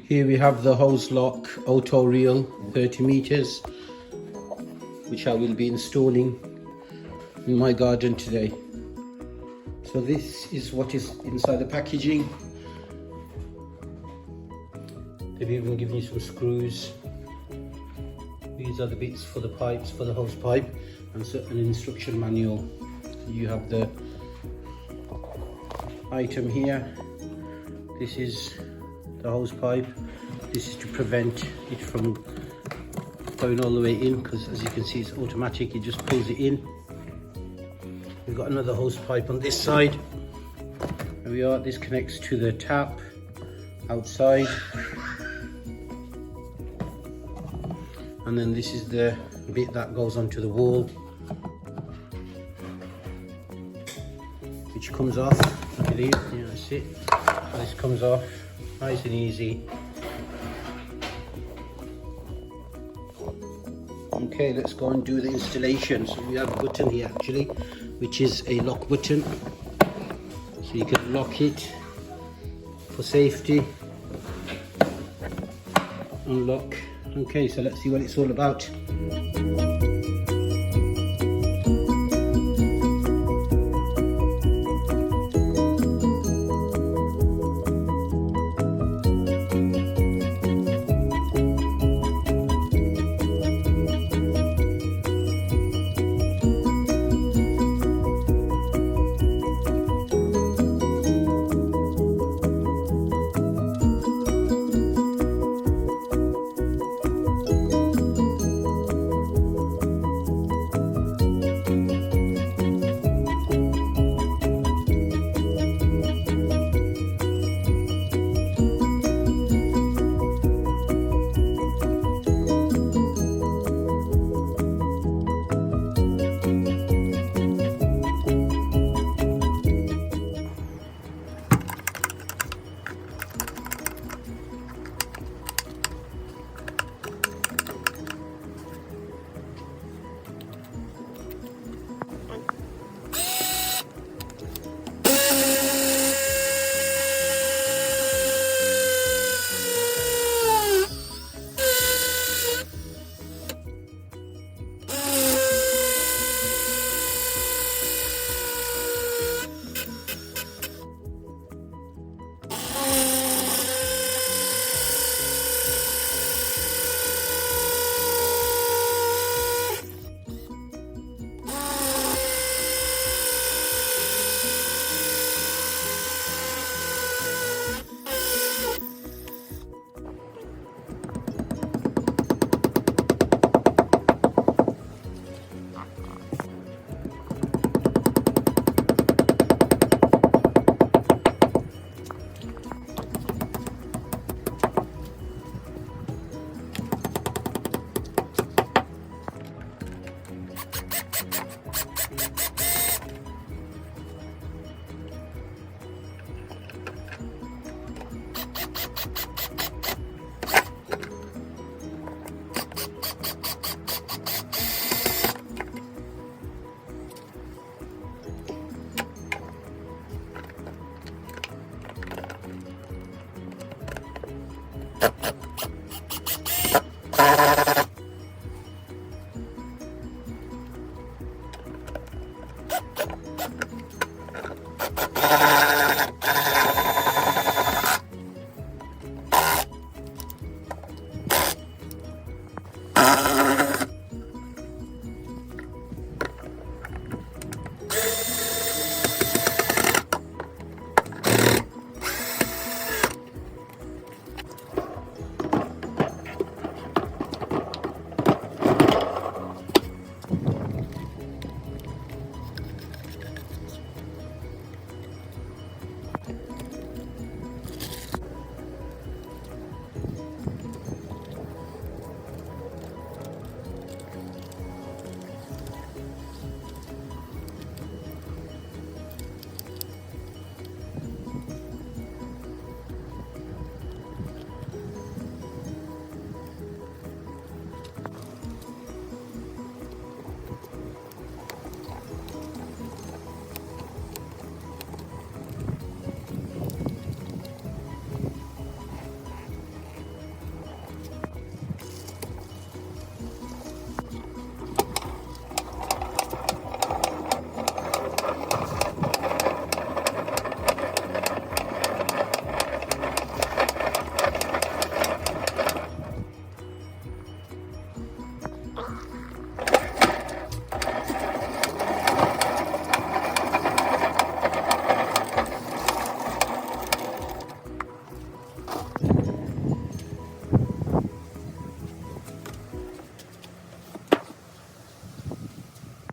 Here we have the Hozelock auto reel 30 meters, which I will be installing in my garden today. So this is what is inside the packaging. They've even given you some screws. These are the bits for the pipes, for the hose pipe, and an instruction manual. You have the item here. This is the hose pipe. This is to prevent it from going all the way in, because as you can see it's automatic, it just pulls it in. We've got another hose pipe on this side. There we are. This connects to the tap outside, and then this is the bit that goes onto the wall, which comes off, I believe. Yeah, that's it. This comes off nice and easy. Okay, let's go and do the installation. So we have a button here actually, which is a lock button, so you can lock it for safety. Unlock. Okay, so let's see what it's all about.